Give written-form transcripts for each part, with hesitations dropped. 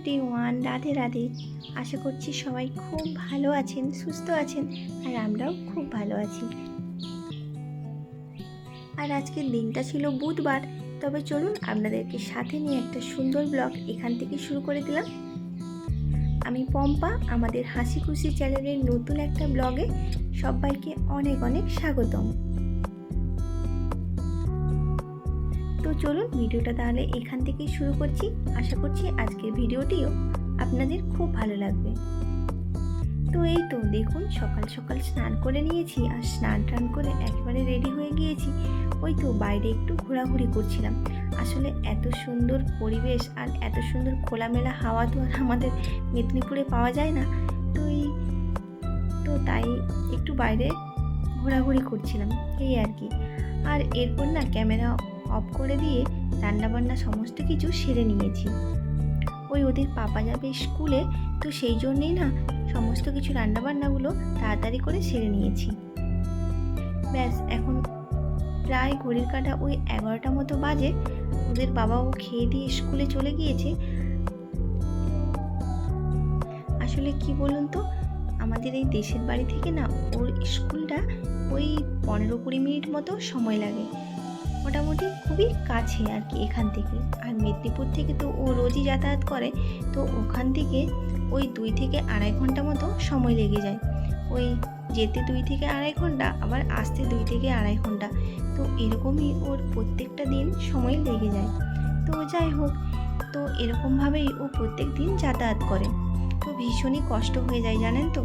Everyone, Radhe Radhe. আশা করছি সবাই খুব ভালো আছেন, সুস্থ আছেন, আর আমরাও খুব ভালো আছি। আর আজকের দিনটা ছিল বুধবার। তবে চলুন আপনাদেরকে সাথে নিয়ে একটা সুন্দর ব্লগ এখান থেকে শুরু করে দিলাম। আমি পম্পা, আমাদের হাসি খুশি চ্যানেলের নতুন একটা ব্লগে সবাইকে অনেক অনেক স্বাগতম। তো চলুন ভিডিওটা তাহলে এখান থেকেই শুরু করছি। আশা করছি আজকের ভিডিওটিও আপনাদের খুব ভালো লাগবে। তো এই তো দেখুন, সকাল সকাল স্নান করে নিয়েছি, আর স্নান টান করে একেবারে রেডি হয়ে গিয়েছি। ওই তো বাইরে একটু ঘোরাঘুরি করছিলাম। আসলে এত সুন্দর পরিবেশ আর এত সুন্দর খোলামেলা হাওয়া তো আর আমাদের মেদিনীপুরে পাওয়া যায় না। তো তাই একটু বাইরে ঘোরাঘুরি করছিলাম, এই আর কি। আর এরপর না ক্যামেরা অফ করে দিয়ে রান্নাবান্না সমস্ত কিছু সেরে নিয়েছি। ওই ওদের পাপা যাবে স্কুলে, তো সেই জন্যেই না সমস্ত কিছু রান্নাবান্নাগুলো তাড়াতাড়ি করে সেরে নিয়েছি। ব্যাস এখন প্রায় ঘড়ির কাঁটা ওই 11টা মতো বাজে। ওদের বাবাও খেয়ে দিয়ে স্কুলে চলে গিয়েছে। আসলে কি বলুন তো, আমাদের এই দেশের বাড়ি থেকে না ওর স্কুলটা ওই 15-20 মিনিট মতো সময় লাগে। মোটামুটি খুবই কাছে আর কি এখান থেকে। আর মেদিনীপুর থেকে তো ও রোজই যাতায়াত করে, তো ওখান থেকে ওই 2 থেকে আড়াই ঘন্টা মতো সময় লেগে যায়। ওই যেতে 2 থেকে আড়াই ঘন্টা, আবার আসতে 2 থেকে আড়াই ঘন্টা। তো এরকমই ওর প্রত্যেকটা দিন সময় লেগে যায়। তো যাই হোক, তো এরকমভাবেই ও প্রত্যেক দিন যাতায়াত করে। তো ভীষণই কষ্ট হয়ে যায় জানেন তো।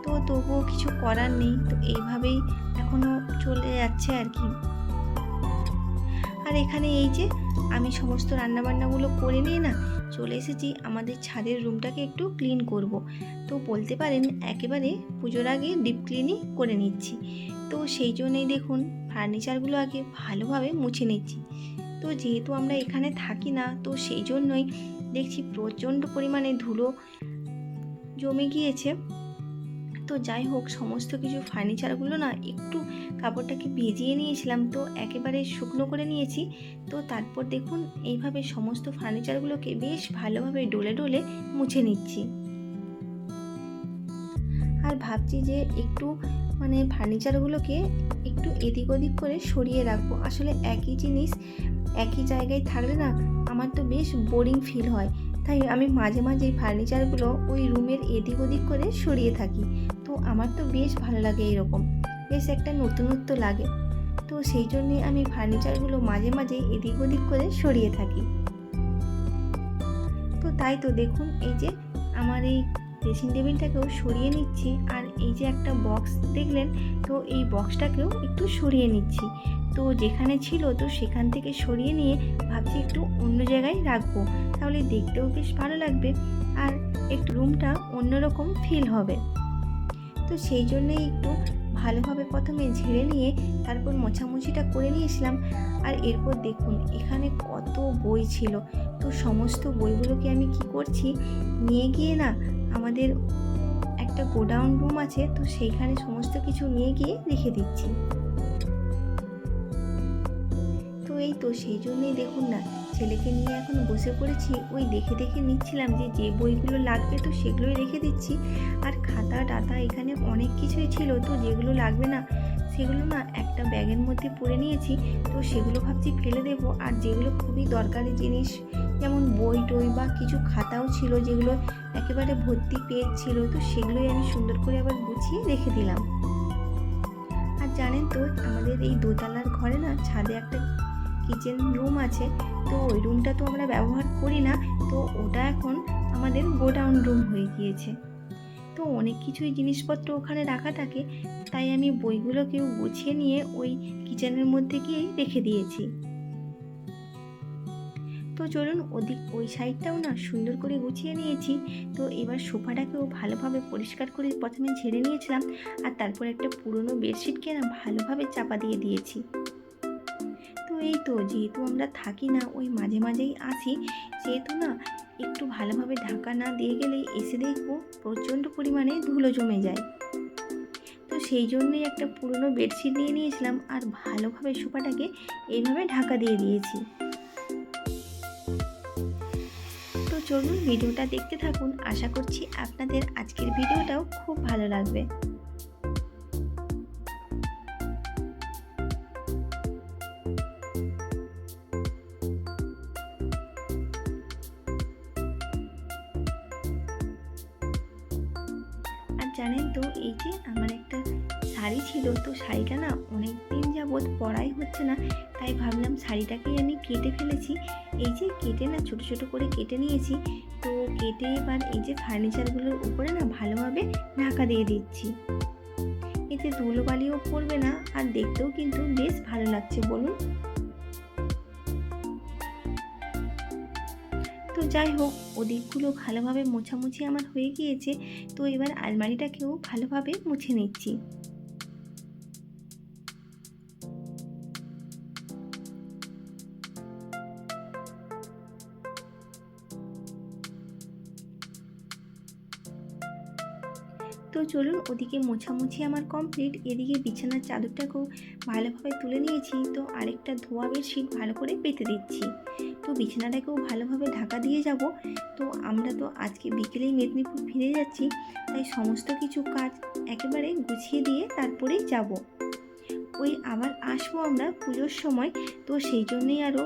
তো তবুও কিছু করার নেই, তো এইভাবেই এখনও চলে যাচ্ছে আর কি। আর এখানে এই যে আমি সমস্ত রান্নাবান্নাগুলো করে নিয়ে না চলে এসেছি আমাদের ছাদের রুমটাকে একটু ক্লিন করব। তো বলতে পারেন একেবারে পুজোর আগে ডিপ ক্লিনই করে নিচ্ছি। তো সেই জন্যই দেখুন ফার্নিচারগুলো আগে ভালোভাবে মুছে নিচ্ছি। তো যেহেতু আমরা এখানে থাকি না, তো সেই জন্যই দেখছি প্রচণ্ড পরিমাণে ধুলো জমে গিয়েছে। তো যাই হোক, সমস্ত কিছু ফার্নিচারগুলো না একটু কাপড়টাকে ভিজিয়ে নিয়েছিলাম, তো একেবারে শুকনো করে নিয়েছি। তো তারপর দেখুন এইভাবে সমস্ত ফার্নিচারগুলোকে বেশ ভালোভাবে ডলে ডলে মুছে নিচ্ছি। আর ভাবছি যে একটু ফার্নিচারগুলোকে একটু এদিক ওদিক করে সরিয়ে রাখবো। আসলে একই জিনিস একই জায়গায় থাকলে না আমার তো বেশ বোরিং ফিল হয়। তাই আমি মাঝে মাঝে ফার্নিচারগুলো ওই রুমের এদিক ওদিক করে সরিয়ে থাকি। তো আমার তো বেশ ভালো লাগে, এরকম বেশ একটা নতুনত্ব লাগে। তো সেই জন্যে আমি ফার্নিচারগুলো মাঝে মাঝে এদিক ওদিক করে সরিয়ে থাকি। তো তাই তো দেখুন এই যে আমার এই ড্রেসিং টেবিলটাকেও সরিয়ে নিচ্ছি। আর এই যে একটা বক্স দেখলেন, তো এই বক্সটাকেও একটু সরিয়ে নিচ্ছি। তো যেখানে ছিল তো সেখান থেকে সরিয়ে নিয়ে ভাবছি একটু অন্য জায়গায় রাখবো, তাহলে দেখতেও বেশ ভালো লাগবে আর একটু রুমটা অন্যরকম ফিল হবে। তো সেই জন্যই একটু ভালোভাবে প্রথমে ঝেড়ে নিয়ে তারপর মোছামুছিটা করে নিয়েছিলাম। আর এরপর দেখুন এখানে কত বই ছিল। তো সমস্ত বইগুলোকে আমি কি করছি, নিয়ে গিয়ে না আমাদের একটা গোডাউন রুম আছে, তো সেইখানে সমস্ত কিছু নিয়ে গিয়ে রেখে দিচ্ছি। তো এই তো সেই জন্যই দেখুন না ছেলেকে নিয়ে এখন বসে পড়েছি, ওই দেখে দেখে নিচ্ছিলাম যে বইগুলো লাগবে তো সেগুলোই রেখে দিচ্ছি। আর খাতা টাতা এখানে অনেক কিছুই ছিল, তো যেগুলো লাগবে না সেগুলো না একটা ব্যাগের মধ্যে পুরে নিয়েছি। তো সেগুলো ভাবছি ফেলে দেবো, আর যেগুলো খুবই দরকারি জিনিস যেমন বই টই বা কিছু খাতাও ছিল যেগুলো একেবারে ভর্তি পেজ ছিল, তো সেগুলোই আমি সুন্দর করে আবার গুছিয়ে রেখে দিলাম। আর জানেন তো আমাদের এই দোতলার ঘরে না ছাদে একটা কিচেন রুম আছে। তো ওই রুমটা তো আমরা ব্যবহার করি না, তো ওটা এখন আমাদের গোডাউন রুম হয়ে গিয়েছে। তো অনেক কিছুই জিনিসপত্র ওখানে রাখা থাকে, তাই আমি বইগুলোকেও গুছিয়ে নিয়ে ওই কিচেনের মধ্যে গিয়েই রেখে দিয়েছি। তো চলুন ওই সাইডটাও না সুন্দর করে গুছিয়ে নিয়েছি। তো এবার সোফাটাকেও ভালোভাবে পরিষ্কার করে প্রথমে ঝেড়ে নিয়েছিলাম, আর তারপর একটা পুরনো বেডশিটকে না ভালোভাবে চাপা দিয়ে দিয়েছি। তো এই তো যেহেতু আমরা থাকি না, ওই মাঝে মাঝেই আসি, যেহেতু না একটু ভালোভাবে ঢাকা না দিয়ে গেলেই এসে দেখবো প্রচণ্ড পরিমাণে ধুলো জমে যায়। তো সেই জন্যই একটা পুরনো বেডশিট নিয়ে নিয়েছিলাম, আর ভালোভাবে সোফাটাকে এইভাবে ঢাকা দিয়ে দিয়েছি। তো চলুন ভিডিওটা দেখতে থাকুন, আশা করছি আপনাদের আজকের ভিডিওটাও খুব ভালো লাগবে। আর জানেন তো, এই যে আমার একটা শাড়ি ছিল, তো শাড়িটা না অনেক দিন যাবৎ পরাই হচ্ছে না, তাই ভাবলাম শাড়িটাকেই আমি কেটে ফেলেছি। এই যে কেটে না ছোট ছোট করে কেটে নিয়েছি। তো কেটে এবার এই যে ফার্নিচারগুলোর উপরে না ভালোভাবে ঢাকা দিয়ে দিচ্ছি। এতে ধুলোবালিও পড়বে না, আর দেখতেও কিন্তু বেশ ভালো লাগছে বলুন। তো যাই হোক, ওদিকগুলো ভালোভাবে মোছামুছি আমার হয়ে গিয়েছে। তো এবার আলমারিটাকেও ভালোভাবে মুছে নিচ্ছি। তো চলুন, ওদিকে মোছামুছি আমার কমপ্লিট, এদিকে বিছানার চাদরটাকেও ভালোভাবে তুলে নিয়েছি। তো আরেকটা ধোয়া বেডশিট ভালো করে পেতে দিচ্ছি। তো বিছানাটাকেও ভালোভাবে ঢাকা দিয়ে যাব। তো আমরা তো আজকে বিকেলেই মেদিনীপুর ফিরে যাচ্ছি, তাই সমস্ত কিছু কাজ একেবারে গুছিয়ে দিয়ে তারপরেই যাব। ওই আবার আসবো আমরা পুজোর সময়, তো সেই জন্যেই আরও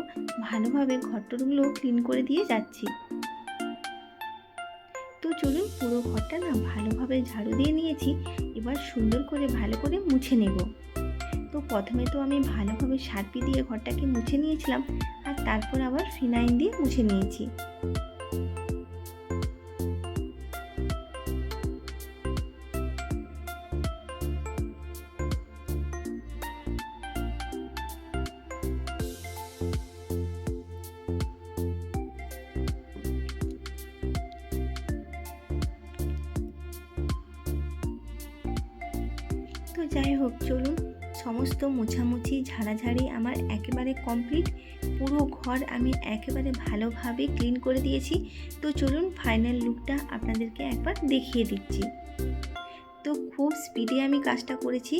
ভালোভাবে ঘরটরগুলো ক্লিন করে দিয়ে যাচ্ছি। তো চলুন, পুরো ঘরটা না ভালোভাবে ঝাড়ু দিয়ে নিয়েছি, এবার সুন্দর করে ভালো করে মুছে নেব। তো প্রথমে তো আমি ভালোভাবে সার্পি দিয়ে ঘরটাকে মুছে নিয়েছিলাম, আর তারপর আবার ফিনাইল দিয়ে মুছে নিয়েছি। তো যাই হোক, চলুন, সমস্ত মোছামুছি ঝাড়াঝাড়ি আমার একেবারে কমপ্লিট। পুরো ঘর আমি একেবারে ভালোভাবে ক্লিন করে দিয়েছি। তো চলুন, ফাইনাল লুকটা আপনাদেরকে একবার দেখিয়ে দিচ্ছি। তো খুব স্পিডে আমি কাজটা করেছি,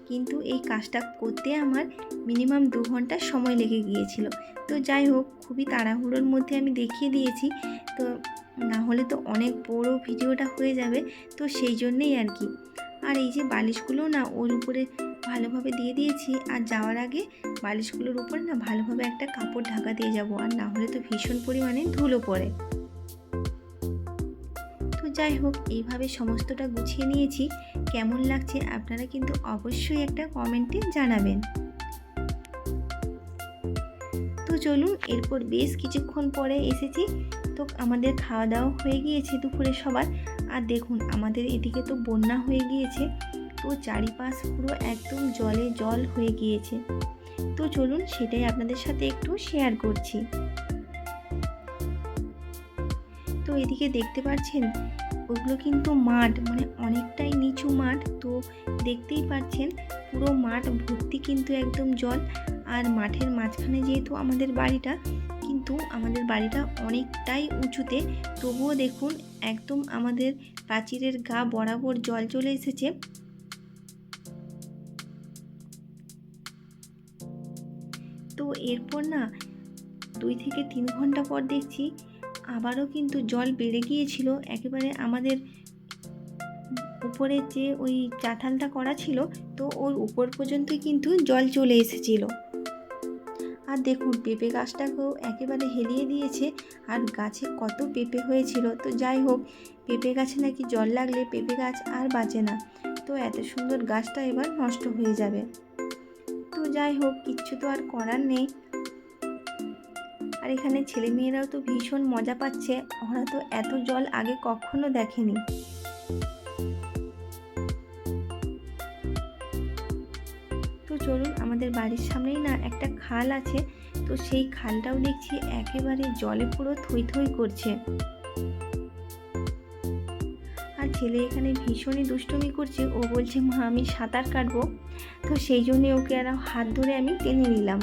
কিন্তু এই কাজটা করতে আমার মিনিমাম 2 ঘন্টা সময় লেগে গিয়েছিল। তো যাই হোক, খুবই তাড়াহুড়োর মধ্যে আমি দেখিয়ে দিয়েছি। তো না হলে তো অনেক বড় ভিডিওটা হয়ে যাবে, তো সেই জন্যেই আর কি। আর এই যে বালিশগুলো না ওর উপরে ভালোভাবে দিয়ে দিয়েছি, আর যাওয়ার আগে বালিশগুলোর উপরে না ভালোভাবে একটা কাপড় ঢাকা দিয়ে যাব, আর না হলে তো ভীষণ পরিমাণে ধুলো পড়ে। তো যাই হোক, এইভাবে সমস্তটা গুছিয়ে নিয়েছি। কেমন লাগছে আপনারা কিন্তু অবশ্যই একটা কমেন্টে জানাবেন। তো চলুন, এরপর বেশ কিছুক্ষণ পরে এসেছি। তো আমাদের খাওয়া দাওয়া হয়ে গিয়েছে দুপুরে সবার। আর দেখুন, আমাদের এদিকে তো বন্যা হয়ে গিয়েছে, তো চারিপাশ পুরো একদম জলে জল হয়ে গিয়েছে। তো চলুন, সেটাই আপনাদের সাথে একটু শেয়ার করছি। তো এদিকে দেখতে পাচ্ছেন, ওগুলো কিন্তু মাঠ, মানে অনেকটাই নিচু মাঠ। তো দেখতেই পাচ্ছেন পুরো মাঠ ভর্তি কিন্তু একদম জল। আর মাঠের মাঝখানে যেহেতু আমাদের বাড়িটা, কিন্তু আমাদের বাড়িটা অনেকটাই উঁচুতে, তবুও দেখুন একদম আমাদের প্রাচীরের গা বরাবর জল চলে এসেছে। তো এরপর না 2 থেকে 3 ঘন্টা পর দেখছি আবারও কিন্তু জল বেড়ে গিয়েছিল। একেবারে আমাদের উপরে যে ওই চাতালটা করা ছিল, তো ওর উপর পর্যন্তই কিন্তু জল চলে এসেছিল। আর দেখুন, পেঁপে গাছটাকেও একেবারে হেলিয়ে দিয়েছে, আর গাছে কত পেঁপে হয়েছিল। তো যাই হোক, পেঁপে গাছে নাকি জল লাগলে পেঁপে গাছ আর বাঁচে না। তো এত সুন্দর গাছটা এবার নষ্ট হয়ে যাবে। তো যাই হোক, কিচ্ছু তো আর করার নেই। আর এখানে ছেলেমেয়েরাও তো ভীষণ মজা পাচ্ছে, ওরা তো এত জল আগে কখনো দেখেনি। তো চলুন, আমাদের বাড়ির সামনেই না একটা খাল আছে, তো সেই খালটাও দেখছি একেবারে জলে পুরো থই থই করছে। আর ছেলে এখানে ভীষণই দুষ্টুমি করছে, ও বলছে মা আমি সাঁতার কাটবো। তো সেই জন্যে ওকে আর হাত ধরে আমি টেনে নিলাম।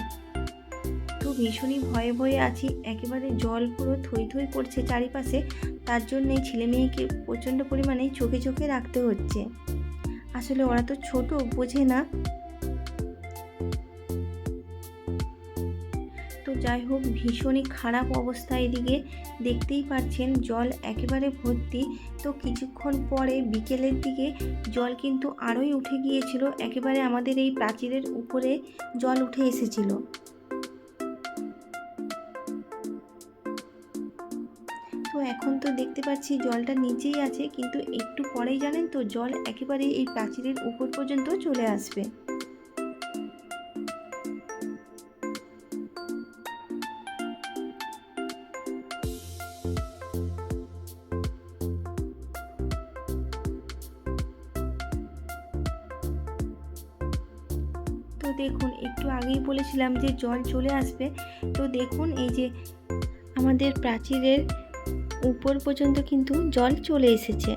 তো ভীষণই ভয়ে ভয়ে আছি, একেবারে জল পুরো থই থই করছে চারিপাশে। তার জন্যে ছেলে মেয়েকে প্রচণ্ড পরিমাণে চোখে চোখে রাখতে হচ্ছে। আসলে ওরা তো ছোট, বোঝে না। তো যাই হোক, ভীষণই খারাপ অবস্থা। এদিকে দেখতেই পাচ্ছেন জল একেবারে ভর্তি। তো কিছুক্ষণ পরে বিকেলের দিকে জল কিন্তু আরোই উঠে গিয়েছিল, একেবারে আমাদের এই প্রাচীরের উপরে জল উঠে এসেছিল। তো এখন তো দেখতে পাচ্ছি জলটা নিচেই আছে, কিন্তু একটু পরেই জানেন তো জল একেবারে এই প্রাচীরের উপর পর্যন্ত চলে আসবে। তো দেখুন, একটু আগেই বলেছিলাম যে জল চলে আসবে। তো দেখুন, এই যে আমাদের প্রাচীরের উপর পর্যন্ত কিন্তু জল চলে এসেছে।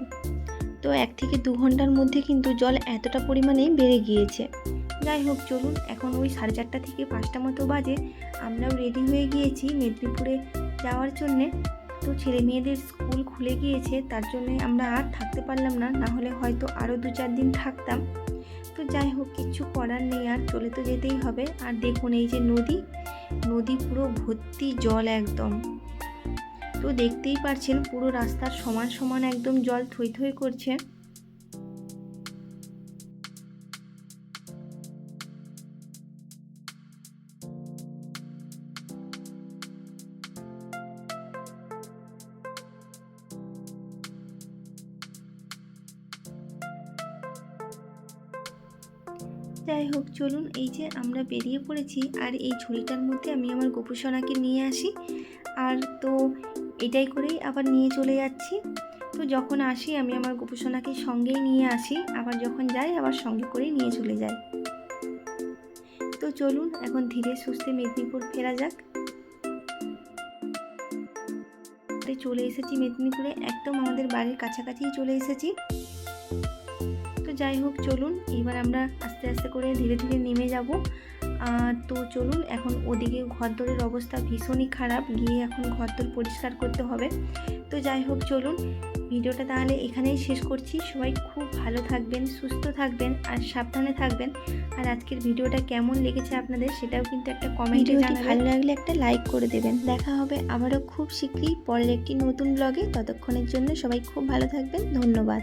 তো 1 থেকে 2 ঘন্টার মধ্যে কিন্তু জল এতটা পরিমাণে বেড়ে গিয়েছে। যাই হোক, চলুন, এখন ওই 4:30 থেকে 5টা মতো বাজে, আমরাও রেডি হয়ে গিয়েছি মেদিনীপুরে যাওয়ার জন্যে। তো ছেলে মেয়েদের স্কুল খুলে গিয়েছে, তার জন্যে আমরা আর থাকতে পারলাম না, না হলে হয়তো আরও 2-4 দিন থাকতাম। তো যাই হোক, কিচ্ছু করার নেই, আর চলে তো যেতেই হবে। আর দেখুন, এই যে নদী পুরো ভর্তি জল একদম। তো দেখতেই পারছেন পুরো রাস্তার সমান সমান একদম জল থই থই করছে। যাই হোক, চলুন, এই যে আমরা বেরিয়ে পড়েছি, আর এই ঝুড়িটার মধ্যে আমি আমার গোপুসোনাকে নিয়ে আসি, আর তো এটাই করেই আবার নিয়ে চলে যাচ্ছি। তো যখন আসি আমি আমার গোপুসোনাকে সঙ্গেই নিয়ে আসি, আবার যখন যাই আবার সঙ্গে করেই নিয়ে চলে যাই। তো চলুন, এখন ধীরে সুস্থে মেদিনীপুর ফেরা যাক। চলে এসেছি মেদিনীপুরে, একদম আমাদের বাড়ির কাছাকাছিই চলে এসেছি। তো যাই হোক, চলুন, এবার আমরা আস্তে আস্তে করে ধীরে ধীরে নেমে যাব। তো চলুন, এখন ওদিকে ঘরদোরের অবস্থা ভীষণই খারাপ, গিয়ে এখন ঘরদোর পরিষ্কার করতে হবে। তো যাই হোক, চলুন, ভিডিওটা তাহলে এখানেই শেষ করছি। সবাই খুব ভালো থাকবেন, সুস্থ থাকবেন আর সাবধানে থাকবেন। আর আজকের ভিডিওটা কেমন লেগেছে আপনাদের সেটাও কিন্তু একটা কমেন্টে জানাবেন। ভালো লাগলে একটা লাইক করে দেবেন। দেখা হবে আবারও খুব শীঘ্রই পরের একটি নতুন ব্লগে। ততক্ষণের জন্য সবাই খুব ভালো থাকবেন। ধন্যবাদ।